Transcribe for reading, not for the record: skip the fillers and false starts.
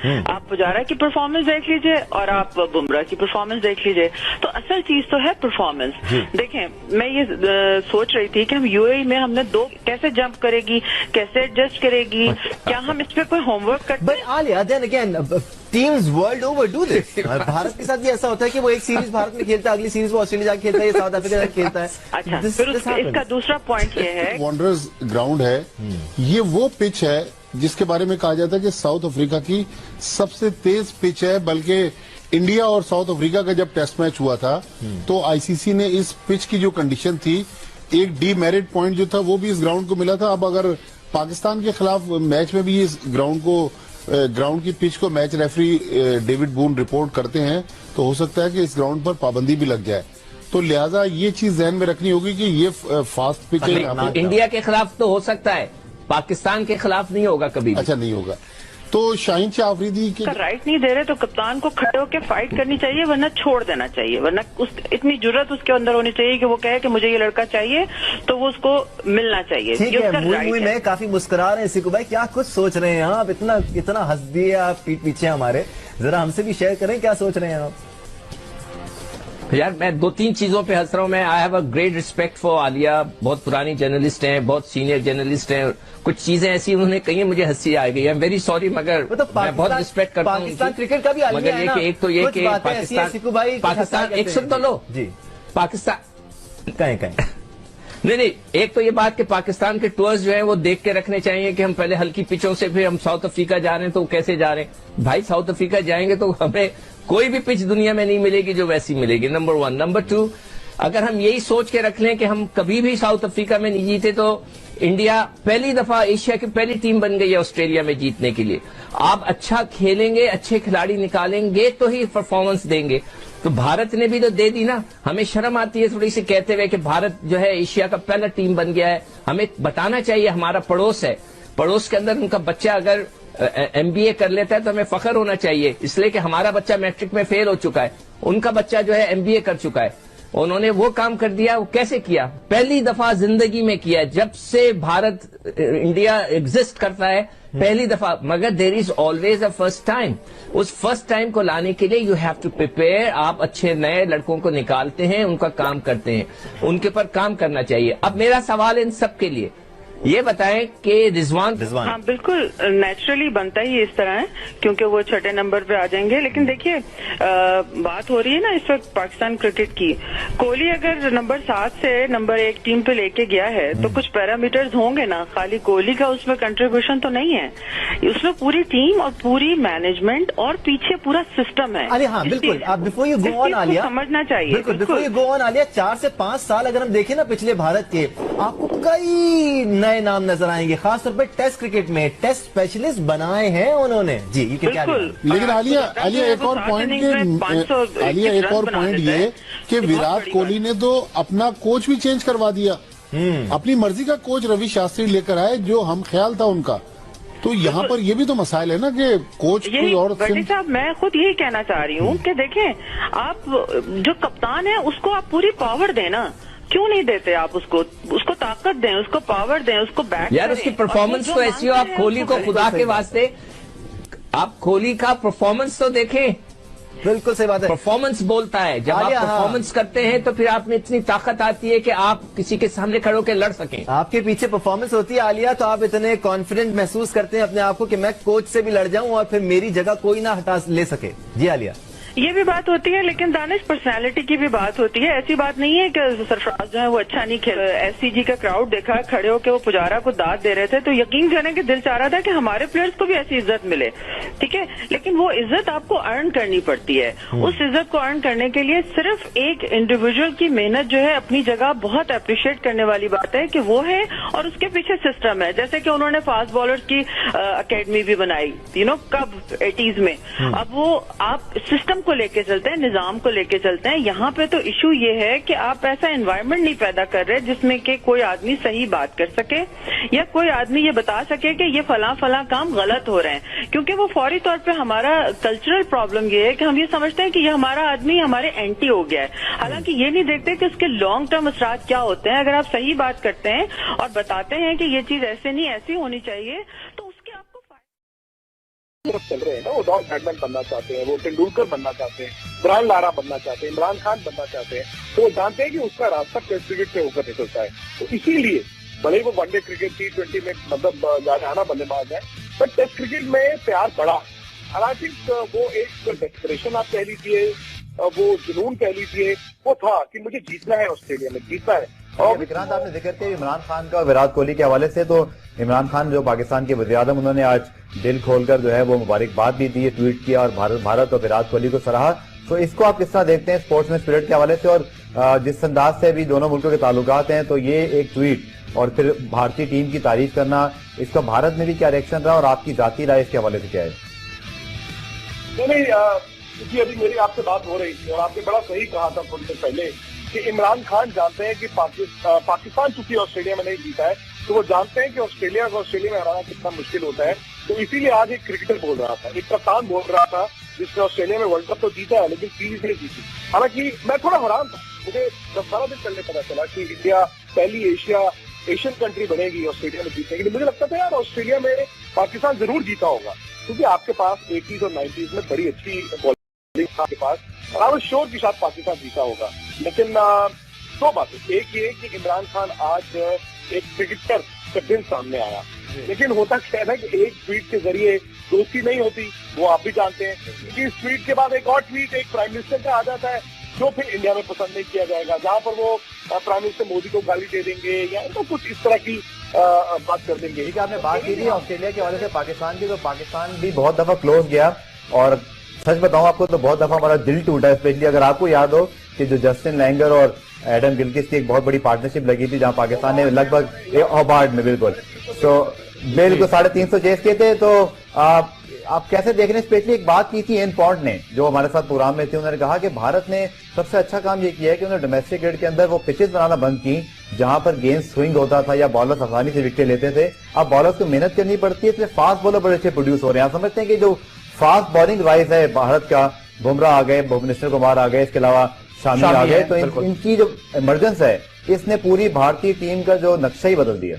आप पुजारा की परफॉर्मेंस देख लीजिए और आप बुमराह की परफॉर्मेंस देख लीजिए। तो असल चीज तो है परफॉर्मेंस। देखें, मैं ये सोच रही थी कि हम यूएई में हमने दो कैसे जंप करेगी, कैसे एडजस्ट करेगी, क्या हम इस पे कोई होमवर्क करते हैं? Alia, then again teams world over do this. Bharat के साथ भी ऐसा होता है कि वो एक सीरीज भारत में खेलता है, अगली सीरीज वो ऑस्ट्रेलिया जाके खेलता है, साउथ अफ्रीका जाके खेलता है। अच्छा, फिर इसका दूसरा पॉइंट ये है, वॉन्डरर्स ग्राउंड है, ये वो पिच है जिसके बारे में कहा जाता है कि साउथ अफ्रीका की सबसे तेज पिच है। बल्कि इंडिया और साउथ अफ्रीका का जब टेस्ट मैच हुआ था तो आईसीसी ने इस पिच की जो कंडीशन थी, एक डीमेरिट पॉइंट जो था वो भी इस ग्राउंड को मिला था। अब अगर पाकिस्तान के खिलाफ मैच में भी इस ग्राउंड की पिच को match referee David Boon report करते हैं तो हो सकता है कि इस ग्राउंड पर पाबंदी भी लग जाए। तो लिहाजा ये चीज ध्यान में रखनी होगी कि ये फास्ट पिच है। इंडिया के खिलाफ तो हो सकता है, पाकिस्तान के खिलाफ नहीं होगा कभी। अच्छा, नहीं होगा। तो शाहीन शाह अफरीदी के राइट नहीं दे रहे तो कप्तान को खड़े होकर फाइट करनी चाहिए, वरना छोड़ देना चाहिए। वरना इतनी जुर्रत उसके अंदर होनी चाहिए कि वो कहे कि मुझे ये लड़का चाहिए तो वो उसको मिलना चाहिए। ठीक है, मुई में काफी मुस्कुरा रहे हैं सिकू भाई, क्या कुछ सोच रहे हैं आप? इतना हंस दिए आप पीठ पीछे हमारे, जरा हमसे भी शेयर करें क्या सोच रहे हैं आप? यार मैं दो तीन चीजों पे हंस रहा हूं। मैं I have a great respect for Alia, बहुत पुरानी जर्नलिस्ट हैं, बहुत सीनियर जर्नलिस्ट हैं। कुछ चीजें ऐसी उन्होंने कही है, मुझे हंसी आ गई। आई एम वेरी सॉरी, मगर मैं बहुत रिस्पेक्ट करता हूं पाकिस्तान क्रिकेट का भी मगर ये कि एक तो ये कि पाकिस्तान एक सुन तो लो जी, पाकिस्तान कहें नहीं, एक तो ये बात कि पाकिस्तान के टूर्स जो है वो देख के रखने चाहिए कि हम पहले हल्की पिचों से, फिर हम साउथ अफ्रीका जा रहे हैं तो कैसे जा रहे हैं। भाई साउथ अफ्रीका जाएंगे तो हमें कोई भी पिच दुनिया में नहीं मिलेगी जो वैसी मिलेगी, नंबर 1। नंबर 2, अगर हम यही सोच के रख लें कि हम कभी भी साउथ अफ्रीका में नहीं जीते तो इंडिया पहली दफा एशिया की पहली टीम बन गई है ऑस्ट्रेलिया में जीतने के लिए। आप अच्छा खेलेंगे, अच्छे खिलाड़ी निकालेंगे तो ही परफॉर्मेंस देंगे। तो भारत ने भी तो दे दी ना। हमें शर्म आती है थोड़ी सी कहते हुए कि भारत जो है एशिया का पहला टीम बन गया है। हमें बताना चाहिए, हमारा पड़ोस है, पड़ोस के अंदर उनका बच्चा अगर एमबीए कर लेता है तो हमें फख्र होना चाहिए, इसलिए कि हमारा बच्चा मैट्रिक में फेल हो चुका है, उनका बच्चा जो है एमबीए कर चुका है। उन्होंने वो काम कर दिया। वो कैसे किया? पहली दफा जिंदगी में किया, जब से भारत इंडिया एग्जिस्ट करता है पहली दफा। मगर there is always a first time. उस फर्स्ट टाइम को लाने के लिए यू हैव टू प्रिपेयर। आप अच्छे नए लड़कों को निकालते हैं, उनका काम करते हैं, उनके ऊपर काम करना चाहिए। अब मेरा सवाल इन सब के लिए ये बताएं कि रिजवान हाँ बिल्कुल नेचुरली बनता ही इस तरह है, क्योंकि वो छठे नंबर पे आ जाएंगे। लेकिन देखिए बात हो रही है ना इस वक्त पाकिस्तान क्रिकेट की। कोहली अगर नंबर 7 से नंबर 1 टीम पे लेके गया है तो कुछ पैरामीटर्स होंगे ना, खाली कोहली का उसमें कंट्रीब्यूशन तो नहीं है, उसमें पूरी टीम और पूरी मैनेजमेंट और पीछे पूरा सिस्टम है। अरे हाँ बिल्कुल, आप before you go on Alia समझना चाहिए। Before you go on Alia, 4 से 5 साल अगर हम देखें ना पिछले भारत के, आपको कई नए नाम नजर आएंगे, खासतौर पर टेस्ट क्रिकेट में टेस्ट स्पेशलिस्ट बनाए हैं उन्होंने जी। ये क्या? लेकिन आलिया एक और पॉइंट ये कि विराट कोहली ने तो अपना कोच भी चेंज करवा दिया। अपनी मर्जी का कोच रवि शास्त्री लेकर आए, जो हम ख्याल था उनका। तो यहाँ पर ये भी तो मसाइल है ना कि कोच कोई और। साहब मैं खुद यही कहना चाह रही हूँ कि देखें, आप जो कप्तान है उसको आप पूरी पावर देना, क्यों नहीं देते आप उसको ताकत दें, उसको पावर दें, उसको बैक यार उसकी परफॉर्मेंस तो ऐसी हो। आप कोहली को खुदा के वास्ते, आप कोहली का परफॉर्मेंस तो देखें। बिल्कुल सही बात है, परफॉर्मेंस बोलता है। जब आप परफॉर्मेंस करते हैं तो फिर आप में इतनी ताकत आती है कि आप किसी के सामने खड़े होकर लड़ सकें। आपके पीछे परफॉर्मेंस होती है आलिया, तो आप इतने कॉन्फिडेंट महसूस करते हैं अपने आप को कि मैं कोच से भी लड़ जाऊं और फिर मेरी जगह कोई ना हटा ले सके। जी आलिया, ये भी बात होती है, लेकिन दानिश पर्सनालिटी की भी बात होती है। ऐसी बात नहीं है कि सरफराज जो है वो अच्छा नहीं खेल। एससीजी का क्राउड देखा, खड़े होकर वो पुजारा को दाद दे रहे थे, तो यकीन करें कि दिल चाह रहा था कि हमारे प्लेयर्स को भी ऐसी इज्जत मिले, ठीक है। लेकिन वो इज्जत आपको अर्न करनी पड़ती है। उस इज्जत को अर्न करने के लिए सिर्फ एक इंडिविजुअल की मेहनत जो है अपनी जगह बहुत अप्रिशिएट करने वाली बात है कि वो है, और उसके पीछे सिस्टम है। जैसे कि उन्होंने फास्ट बॉलर्स की अकेडमी भी बनाई, कब 80s में। अब वो आप सिस्टम को लेके चलते हैं, निजाम को लेके चलते हैं। यहाँ पे तो इशू ये है कि आप ऐसा एनवायरनमेंट नहीं पैदा कर रहे जिसमें कि कोई आदमी सही बात कर सके या कोई आदमी ये बता सके कि ये फला काम गलत हो रहे हैं। क्योंकि वो फौरी तौर पे हमारा कल्चरल प्रॉब्लम ये है कि हम ये समझते हैं कि ये हमारा आदमी हमारे एंटी हो गया है, हालांकि ये नहीं देखते कि उसके लॉन्ग टर्म असरात क्या होते हैं। अगर आप सही बात करते हैं और बताते हैं कि ये चीज ऐसे नहीं ऐसी होनी चाहिए तो तरफ चल रहे हैं ना, वो डॉन ब्रैडमैन बनना चाहते हैं, वो तेंदुलकर बनना चाहते हैं, ब्रायन लारा बनना चाहते हैं, इमरान खान बनना चाहते हैं, तो वो जानते हैं कि उसका रास्ता टेस्ट क्रिकेट से होकर निकलता है। तो इसीलिए भले ही वो वनडे क्रिकेट T20 में मतलब जाने आना बल्लेबाज है, बट टेस्ट क्रिकेट में प्यार बढ़ा। और आई थिंक वो एक डेस्परेशन आप कह लीजिए, वो जुनून कह लीजिए, वो था कि मुझे जीतना है, ऑस्ट्रेलिया में जीतना है। और विक्रांत, आपने जिक्र किया इमरान खान का और विराट कोहली के हवाले से, तो इमरान खान जो पाकिस्तान के वज़ीर-ए-आज़म, उन्होंने आज दिल खोलकर जो है वो मुबारकबाद भी दी, ट्वीट किया और भारत और विराट कोहली को सराहा। तो इसको आप किस तरह देखते हैं स्पोर्ट्समैन स्पिरिट के हवाले से, और जिस अंदाज से भी दोनों मुल्कों के ताल्लुकात हैं, तो ये एक ट्वीट और फिर भारतीय टीम की तारीफ करना, इसका भारत में भी क्या रिएक्शन रहा और आपकी जाती राय इसके हवाले से क्या है? नहीं, क्योंकि अभी मेरी आपसे बात हो रही थी और आपने बड़ा सही कहा था थोड़ी देर पहले कि इमरान खान जानते हैं कि पाकिस्तान चूंकि ऑस्ट्रेलिया में नहीं जीता है, तो वो जानते हैं कि ऑस्ट्रेलिया को ऑस्ट्रेलिया में हराना कितना मुश्किल होता है। तो इसीलिए आज एक क्रिकेटर बोल रहा था, एक कप्तान बोल रहा था जिसने ऑस्ट्रेलिया में वर्ल्ड कप तो जीता है लेकिन सीरीज नहीं जीती। हालांकि मैं थोड़ा हैरान था, मुझे 10-12 दिन पहले पता चला कि इंडिया पहली एशियन कंट्री बनेगी ऑस्ट्रेलिया में जीतने के लिए। मुझे लगता था यार ऑस्ट्रेलिया में पाकिस्तान जरूर जीता होगा, क्योंकि आपके पास 80s और 90s में बड़ी अच्छी बॉलिंग आपके पास, और आई वाज श्योर कि शायद पाकिस्तान जीता होगा। लेकिन दो बातें, एक ये कि इमरान खान आज एक क्रिकेटर का दिल सामने आया, लेकिन होता क्या है ना कि एक ट्वीट के जरिए दोस्ती नहीं होती, वो आप भी जानते हैं। क्योंकि इस ट्वीट के बाद एक और ट्वीट एक प्राइम मिनिस्टर का आ जाता है, जो फिर इंडिया में पसंद नहीं किया जाएगा, जहां पर वो प्राइम मिनिस्टर मोदी को गाली दे देंगे या तो कुछ इस तरह की बात कर देंगे। ठीक है, आपने बात की थी ऑस्ट्रेलिया के हवाले से पाकिस्तान की, तो पाकिस्तान भी बहुत दफा क्लोज गया, और सच बताऊं आपको तो बहुत दफा हमारा दिल टूटा, स्पेशली अगर आपको याद हो कि जो जस्टिन लैंगर और एडम गिलक्रिस्ट की एक बहुत बड़ी पार्टनरशिप लगी थी, जहां पाकिस्तान ने लगभग हॉबार्ट में बिल्कुल 350 चेस किए थे। तो आप कैसे देख रहे हैं? स्पेशली एक बात की थी एन पॉन्ट ने, जो हमारे साथ प्रोग्राम में थे, उन्होंने कहा कि भारत ने सबसे अच्छा काम ये किया है कि उन्होंने डोमेस्टिक क्रिकेट के अंदर वो पिचेस बनाना बंद की जहां पर गेंद स्विंग होता था या बॉलर्स आसानी से विकेट लेते थे। अब बॉलर्स को मेहनत करनी पड़ती है, इसलिए फास्ट बॉलर बड़े अच्छे प्रोड्यूस हो रहे हैं। आप समझते हैं कि जो फास्ट बॉलिंग राइज है भारत का, बुमराह आ गए, भुवनेश्वर कुमार आ गए, इसके अलावा शामी आ गए, तो इनकी जो इमरजेंस है इसने पूरी भारतीय टीम का जो नक्शा ही बदल दिया।